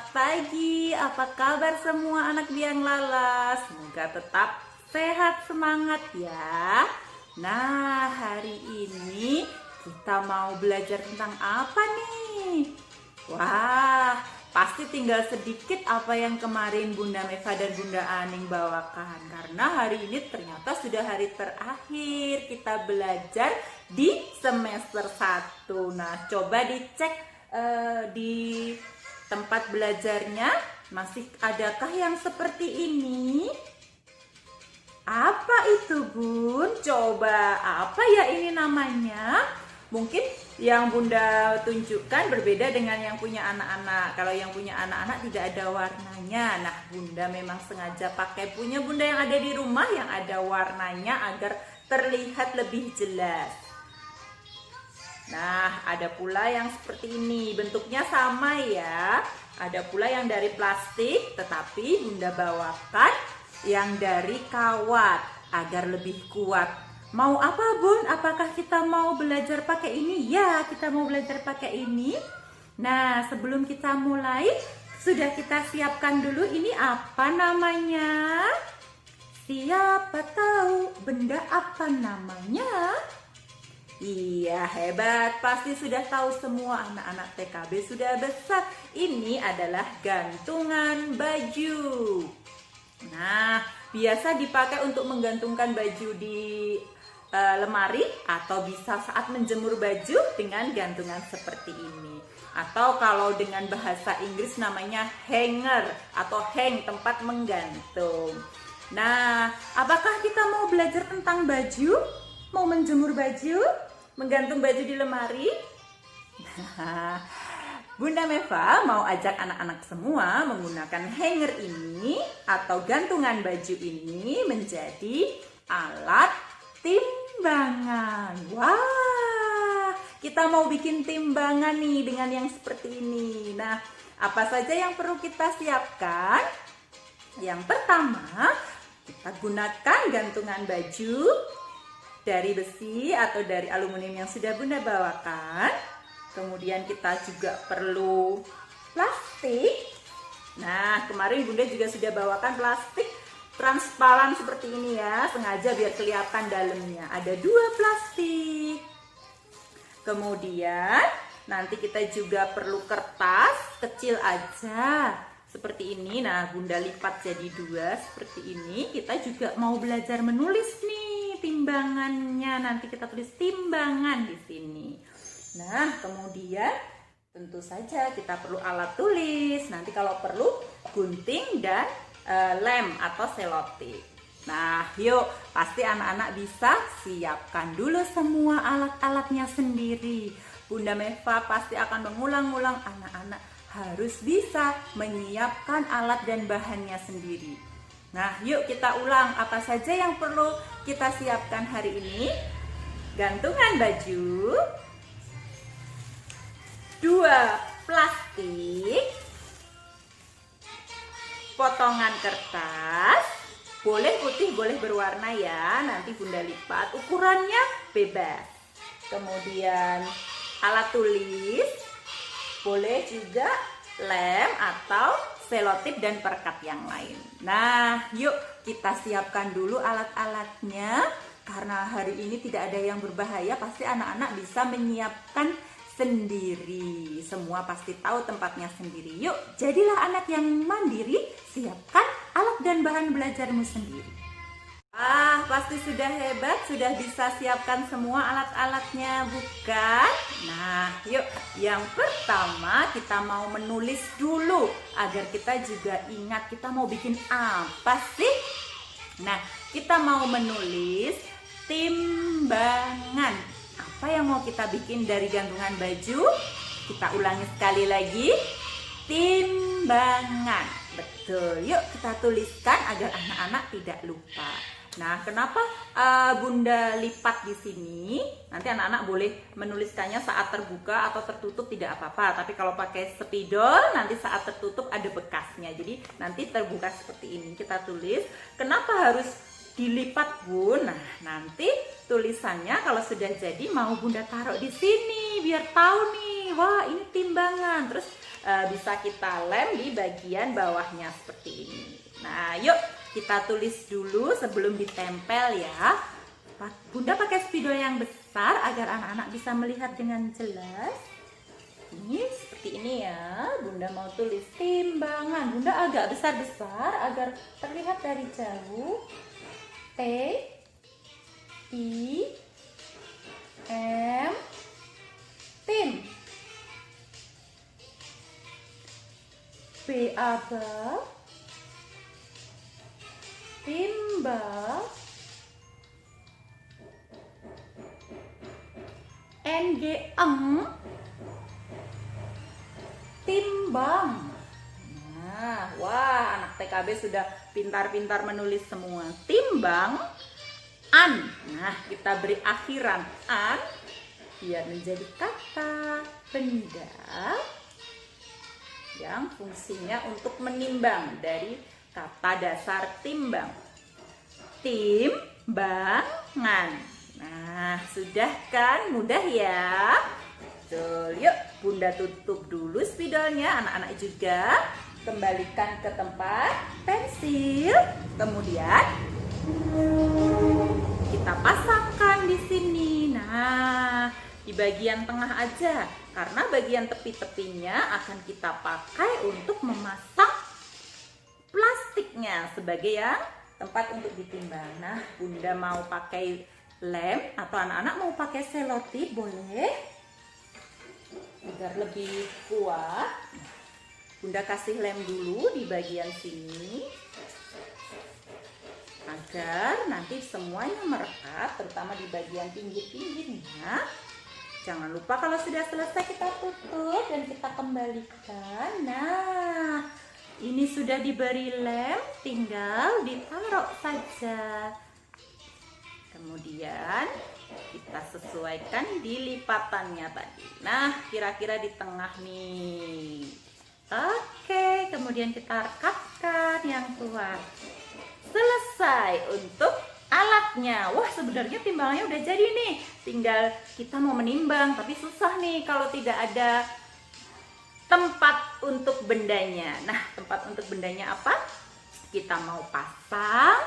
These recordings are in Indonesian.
Selamat pagi, apa kabar semua anak biang lala? Semoga tetap sehat semangat ya. Nah, hari ini kita mau belajar tentang apa nih? Wah, pasti tinggal sedikit apa yang kemarin Bunda Meva dan Bunda Aning bawakan. Karena hari ini ternyata sudah hari terakhir kita belajar di semester 1. Nah, coba dicek di tempat belajarnya masih adakah yang seperti ini? Apa itu, Bun? Coba apa ya ini namanya? Mungkin yang Bunda tunjukkan berbeda dengan yang punya anak-anak. Kalau yang punya anak-anak tidak ada warnanya. Nah, Bunda memang sengaja pakai punya Bunda yang ada di rumah yang ada warnanya agar terlihat lebih jelas. Nah, ada pula yang seperti ini, bentuknya sama ya. Ada pula yang dari plastik, tetapi Bunda bawakan yang dari kawat agar lebih kuat. Mau apa, Bun? Apakah kita mau belajar pakai ini? Ya, kita mau belajar pakai ini. Nah, sebelum kita mulai, sudah kita siapkan dulu ini apa namanya? Siapa tahu benda apa namanya? Iya, hebat. Pasti sudah tahu semua anak-anak TKB sudah besar. Ini adalah gantungan baju. Nah, biasa dipakai untuk menggantungkan baju di lemari atau bisa saat menjemur baju dengan gantungan seperti ini. Atau kalau dengan bahasa Inggris namanya hanger atau hang, tempat menggantung. Nah, apakah kita mau belajar tentang baju? Mau menjemur baju? Menggantung baju di lemari? Nah, Bunda Meva mau ajak anak-anak semua menggunakan hanger ini atau gantungan baju ini menjadi alat timbangan. Wah, kita mau bikin timbangan nih dengan yang seperti ini. Nah, apa saja yang perlu kita siapkan? Yang pertama, kita gunakan gantungan baju dari besi atau dari aluminium yang sudah Bunda bawakan. Kemudian kita juga perlu plastik. Nah, kemarin Bunda juga sudah bawakan plastik transparan seperti ini ya, sengaja biar kelihatan dalamnya. Ada 2 plastik. Kemudian nanti kita juga perlu kertas kecil aja seperti ini. Nah, Bunda lipat jadi 2 seperti ini. Kita juga mau belajar menulis nih timbangannya. Nanti kita tulis timbangan di sini. Nah, kemudian tentu saja kita perlu alat tulis. Nanti kalau perlu gunting dan lem atau selotip. Nah, yuk, pasti anak-anak bisa siapkan dulu semua alat-alatnya sendiri. Bunda Meva pasti akan mengulang-ulang, anak-anak harus bisa menyiapkan alat dan bahannya sendiri. Nah, yuk kita ulang apa saja yang perlu kita siapkan hari ini. Gantungan baju, 2 plastik, potongan kertas, boleh putih, boleh berwarna ya, nanti Bunda lipat, ukurannya bebas. Kemudian alat tulis, boleh juga lem atau selotip dan perekat yang lain. Nah, yuk kita siapkan dulu alat-alatnya. Karena hari ini tidak ada yang berbahaya, pasti anak-anak bisa menyiapkan sendiri. Semua pasti tahu tempatnya sendiri. Yuk, jadilah anak yang mandiri, siapkan alat dan bahan belajarmu sendiri. Pasti sudah hebat, sudah bisa siapkan semua alat-alatnya, bukan? Nah, yuk, yang pertama kita mau menulis dulu agar kita juga ingat kita mau bikin apa sih? Nah, kita mau menulis timbangan. Apa yang mau kita bikin dari gantungan baju? Kita ulangi sekali lagi. Timbangan. Betul. Yuk kita tuliskan agar anak-anak tidak lupa. Nah, kenapa Bunda lipat di sini? Nanti anak-anak boleh menuliskannya saat terbuka atau tertutup tidak apa-apa. Tapi kalau pakai spidol, nanti saat tertutup ada bekasnya. Jadi nanti terbuka seperti ini. Kita tulis. Kenapa harus dilipat Bun. Nah, nanti tulisannya kalau sudah jadi mau Bunda taruh di sini biar tahu nih, wah ini timbangan. Terus bisa kita lem di bagian bawahnya seperti ini. Nah, yuk kita tulis dulu sebelum ditempel ya. Bunda pakai spidol yang besar agar anak-anak bisa melihat dengan jelas. Ini seperti ini ya. Bunda mau tulis timbangan. Bunda agak besar-besar agar terlihat dari jauh. T I M tim. B aba timbal. N G timbang. Nah, wah anak TKB sudah pintar-pintar menulis semua. Timbang, an. Nah, kita beri akhiran an biar menjadi kata benda yang fungsinya untuk menimbang dari kata dasar timbang. Timbangan. Nah, sudah kan? Mudah ya? Betul. Yuk, Bunda tutup dulu spidolnya. Anak-anak juga kembalikan ke tempat pensil. Kemudian kita pasangkan di sini. Nah, di bagian tengah aja. Karena bagian tepi-tepinya akan kita pakai untuk memasang plastiknya sebagai yang tempat untuk ditimbang. Nah, Bunda mau pakai lem atau anak-anak mau pakai selotip boleh agar lebih kuat. Bunda kasih lem dulu di bagian sini agar nanti semuanya merekat, terutama di bagian pinggir-pinggirnya. Jangan lupa kalau sudah selesai kita tutup dan kita kembalikan. Nah, ini sudah diberi lem, tinggal ditaruh saja. Kemudian kita sesuaikan di lipatannya tadi. Nah, kira-kira di tengah nih. Oke, kemudian kita rekatkan yang kuat. Selesai untuk alatnya. Wah, sebenarnya timbangannya udah jadi nih. Tinggal kita mau menimbang, tapi susah nih kalau tidak ada tempat untuk bendanya. Nah, tempat untuk bendanya apa? Kita mau pasang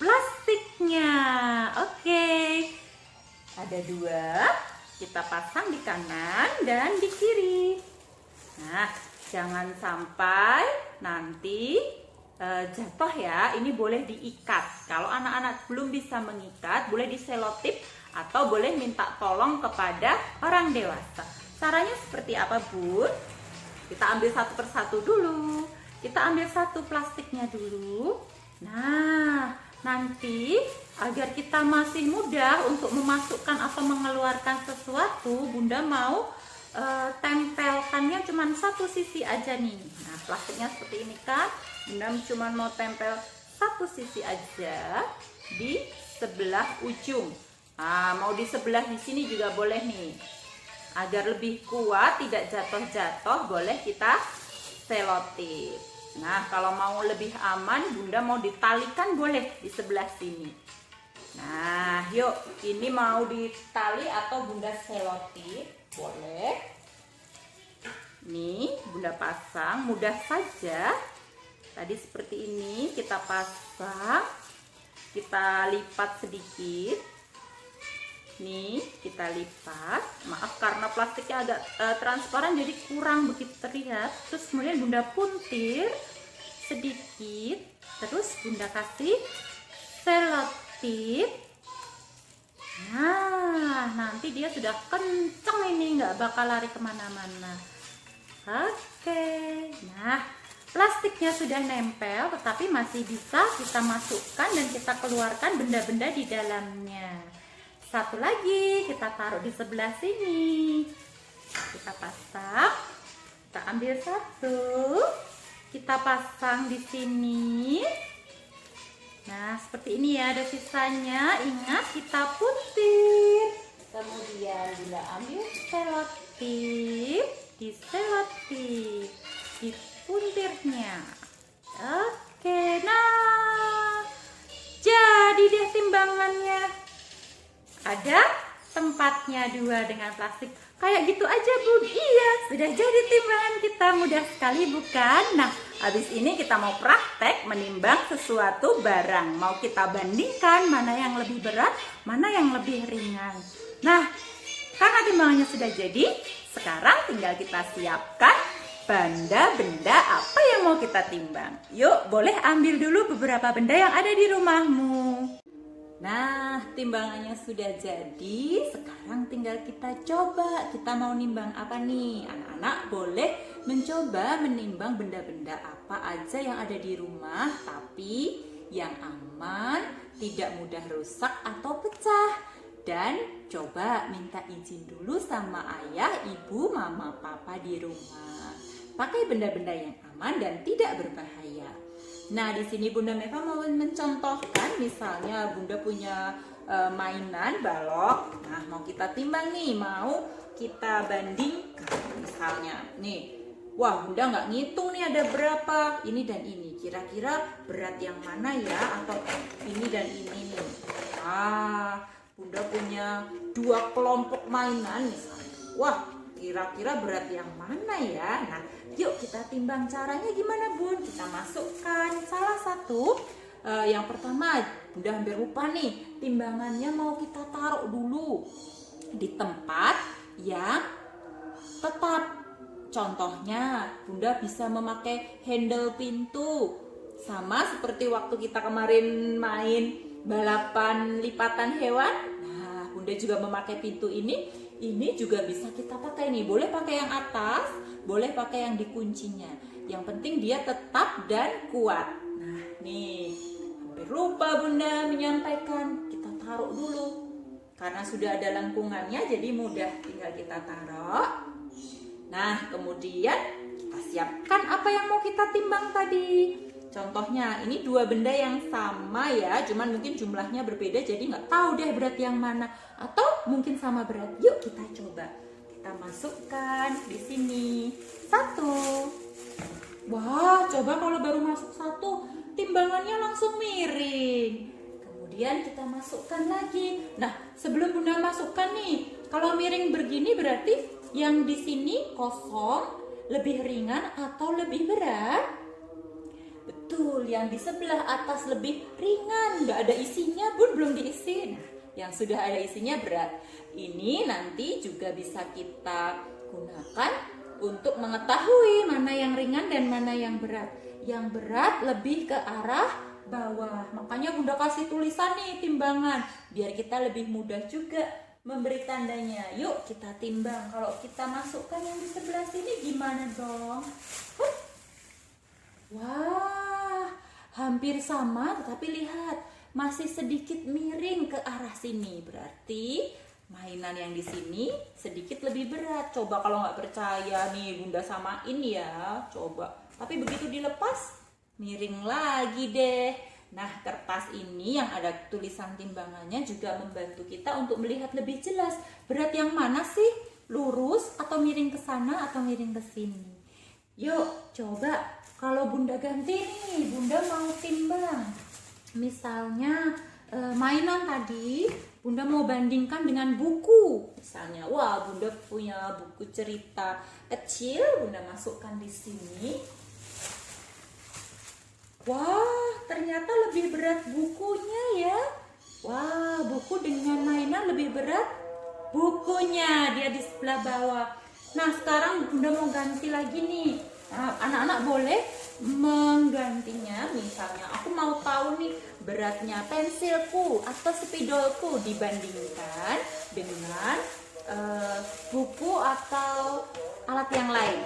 plastiknya. Oke. Ada dua. Kita pasang di kanan dan di kiri. Nah, jangan sampai nanti jatuh ya. Ini boleh diikat. Kalau anak-anak belum bisa mengikat, boleh diselotip atau boleh minta tolong kepada orang dewasa. Caranya seperti apa, Bun? Kita ambil satu persatu dulu. Kita ambil satu plastiknya dulu. Nah, nanti agar kita masih mudah untuk memasukkan atau mengeluarkan sesuatu, Bunda mau tempelkannya cuma satu sisi aja nih. Nah, plastiknya seperti ini kan. Bunda cuma mau tempel satu sisi aja di sebelah ujung. Nah, mau di sebelah di sini juga boleh nih. Agar lebih kuat, tidak jatuh-jatuh, boleh kita selotip. Nah, kalau mau lebih aman, Bunda mau ditalikan boleh di sebelah sini. Nah, yuk, ini mau ditali atau Bunda selotip, boleh. Nih, Bunda pasang, mudah saja. Tadi seperti ini, kita pasang, kita lipat sedikit. Nih, kita lipat. Maaf karena plastiknya agak transparan jadi kurang begitu terlihat. Terus kemudian Bunda puntir sedikit. Terus Bunda kasih selotip. Nah, nanti dia sudah kenceng ini, nggak bakal lari kemana-mana. Oke. Nah, plastiknya sudah nempel, tetapi masih bisa kita masukkan dan kita keluarkan benda-benda di dalamnya. Satu lagi kita taruh di sebelah sini. Kita pasang. Kita ambil satu. Kita pasang di sini. Nah, seperti ini ya, ada sisanya. Ingat kita puntir. Kemudian Bunda ambil selotip, diselotip di puntirnya. Oke, nah jadi deh ada tempatnya 2 dengan plastik. Kayak gitu aja Bun. Iya, sudah jadi timbangan kita. Mudah sekali bukan? Nah, habis ini kita mau praktek menimbang sesuatu barang. Mau kita bandingkan mana yang lebih berat, mana yang lebih ringan. Nah, karena timbangannya sudah jadi, sekarang tinggal kita siapkan benda-benda apa yang mau kita timbang. Yuk, boleh ambil dulu beberapa benda yang ada di rumahmu. Nah, timbangannya sudah jadi. Sekarang tinggal kita coba. Kita mau nimbang apa nih? Anak-anak boleh mencoba menimbang benda-benda apa aja yang ada di rumah, tapi yang aman, tidak mudah rusak atau pecah. Dan coba minta izin dulu sama ayah, ibu, mama, papa di rumah. Pakai benda-benda yang aman dan tidak berbahaya. Nah, di sini Bunda Meva mau mencontohkan, misalnya Bunda punya mainan balok. Nah, mau kita timbang nih, mau kita bandingkan. Misalnya, nih, wah Bunda nggak ngitung nih ada berapa, ini dan ini. Kira-kira berat yang mana ya? Atau ini dan ini nih. Bunda punya 2 kelompok mainan misalnya. Wah, kira-kira berat yang mana ya? Nah, yuk kita timbang. Caranya gimana Bun? Kita masukkan salah satu. Yang pertama, Bunda hampir lupa nih. Timbangannya mau kita taruh dulu di tempat yang tetap. Contohnya, Bunda bisa memakai handle pintu. Sama seperti waktu kita kemarin main balapan lipatan hewan. Nah, Bunda juga memakai pintu ini. Ini juga bisa kita pakai nih. Boleh pakai yang atas, boleh pakai yang dikuncinya. Yang penting dia tetap dan kuat. Nah, nih, hampir lupa Bunda menyampaikan. Kita taruh dulu. Karena sudah ada lengkungannya, jadi mudah. Tinggal kita taruh. Nah, kemudian kita siapkan apa yang mau kita timbang tadi. Contohnya, ini 2 benda yang sama ya, cuman mungkin jumlahnya berbeda, jadi nggak tahu deh berat yang mana. Atau mungkin sama berat. Yuk kita coba. Kita masukkan di sini 1. Wah, coba kalau baru masuk 1, timbangannya langsung miring. Kemudian kita masukkan lagi. Nah, sebelum Bunda masukkan nih, kalau miring begini berarti yang di sini kosong, lebih ringan atau lebih berat? Betul, yang di sebelah atas lebih ringan, nggak ada isinya Bun, belum diisi. Nah, yang sudah ada isinya berat. Ini nanti juga bisa kita gunakan untuk mengetahui mana yang ringan dan mana yang berat. Yang berat lebih ke arah bawah. Makanya Bunda kasih tulisan nih timbangan, biar kita lebih mudah juga memberi tandanya. Yuk kita timbang. Kalau kita masukkan yang di sebelah sini gimana dong? Wah, hampir sama, tetapi lihat masih sedikit miring ke arah sini. Berarti mainan yang di sini sedikit lebih berat. Coba kalau nggak percaya nih Bunda samain ya. Coba. Tapi begitu dilepas miring lagi deh. Nah, kertas ini yang ada tulisan timbangannya juga membantu kita untuk melihat lebih jelas berat yang mana sih, lurus atau miring ke sana atau miring ke sini. Yuk, coba kalau Bunda ganti nih, Bunda mau timbang. Misalnya mainan tadi, Bunda mau bandingkan dengan buku. Misalnya, wah Bunda punya buku cerita kecil, Bunda masukkan di sini. Wah, ternyata lebih berat bukunya ya. Wah, buku dengan mainan lebih berat bukunya, dia di sebelah bawah. Nah, sekarang Bunda mau ganti lagi nih. Anak-anak boleh menggantinya. Misalnya, aku mau tahu nih beratnya pensilku atau spidolku dibandingkan dengan buku atau alat yang lain.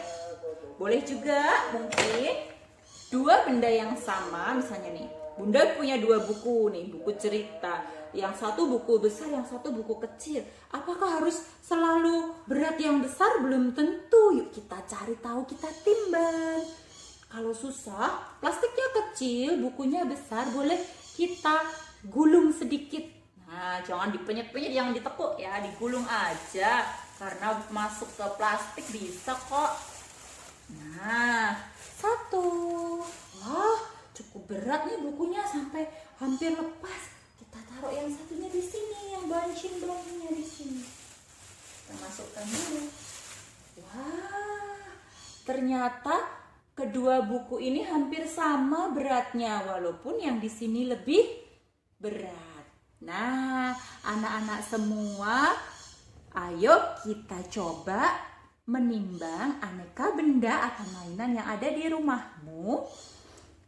Boleh juga mungkin 2 benda yang sama, misalnya nih, Bunda punya 2 buku nih, buku cerita. Yang satu buku besar, yang satu buku kecil. Apakah harus selalu berat yang besar? Belum tentu. Yuk kita cari tahu, kita timbang. Kalau susah, plastiknya kecil, bukunya besar, boleh kita gulung sedikit. Nah, jangan dipenyet-penyet, jangan ditekuk ya, digulung aja. Karena masuk ke plastik bisa kok. Nah, 1. Wah, cukup berat nih bukunya sampai hampir lepas. Kita taruh yang satunya di sini, yang bunching blocknya di sini. Kita masukkan dulu. Wah, ternyata kedua buku ini hampir sama beratnya, walaupun yang di sini lebih berat. Nah, anak-anak semua, ayo kita coba menimbang aneka benda atau mainan yang ada di rumahmu.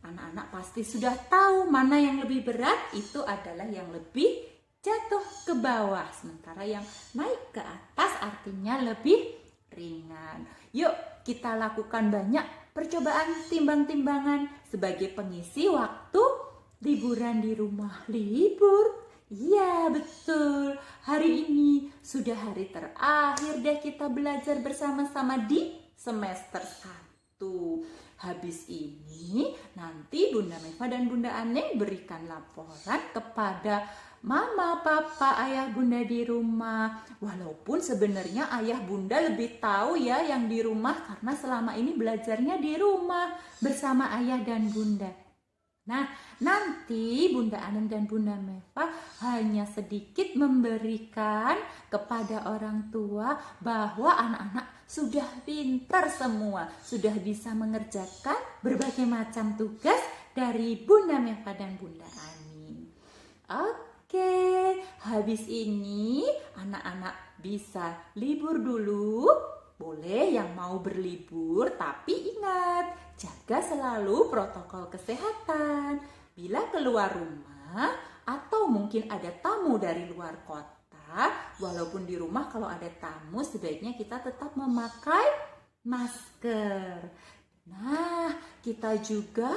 Anak-anak pasti sudah tahu mana yang lebih berat, itu adalah yang lebih jatuh ke bawah. Sementara yang naik ke atas artinya lebih ringan. Yuk kita lakukan banyak percobaan timbang-timbangan sebagai pengisi waktu liburan di rumah. Libur? Iya betul, hari ini sudah hari terakhir deh kita belajar bersama-sama di semester 1. Habis ini nanti Bunda Meva dan Bunda Aneng berikan laporan kepada Mama, Papa, Ayah, Bunda di rumah. Walaupun sebenarnya Ayah Bunda lebih tahu ya yang di rumah karena selama ini belajarnya di rumah bersama Ayah dan Bunda. Nah, nanti Bunda Aneng dan Bunda Meva hanya sedikit memberikan kepada orang tua bahwa anak-anak sudah pintar semua, sudah bisa mengerjakan berbagai macam tugas dari Bunda Meva dan Bunda Ani. Oke, habis ini anak-anak bisa libur dulu. Boleh yang mau berlibur, tapi ingat, jaga selalu protokol kesehatan. Bila keluar rumah atau mungkin ada tamu dari luar kota, walaupun di rumah kalau ada tamu sebaiknya kita tetap memakai masker. Nah, kita juga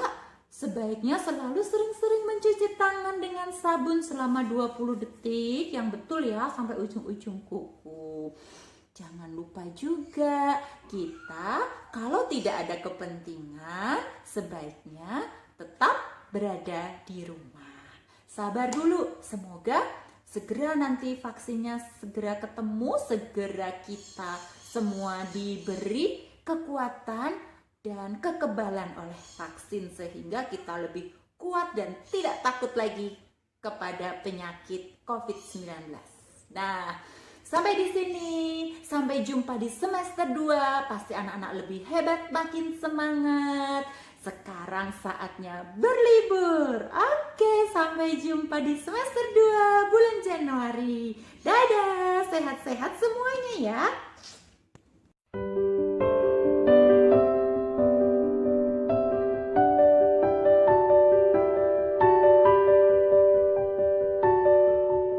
sebaiknya selalu sering-sering mencuci tangan dengan sabun selama 20 detik, yang betul ya, sampai ujung-ujung kuku. Jangan lupa juga kita kalau tidak ada kepentingan sebaiknya tetap berada di rumah. Sabar dulu, semoga segera nanti vaksinnya segera ketemu, segera kita semua diberi kekuatan dan kekebalan oleh vaksin sehingga kita lebih kuat dan tidak takut lagi kepada penyakit COVID-19. Nah, sampai di sini, sampai jumpa di semester 2. Pasti anak-anak lebih hebat, makin semangat. Sekarang saatnya berlibur. Oke, sampai jumpa di semester 2 bulan Januari. Dadah, sehat-sehat semuanya ya.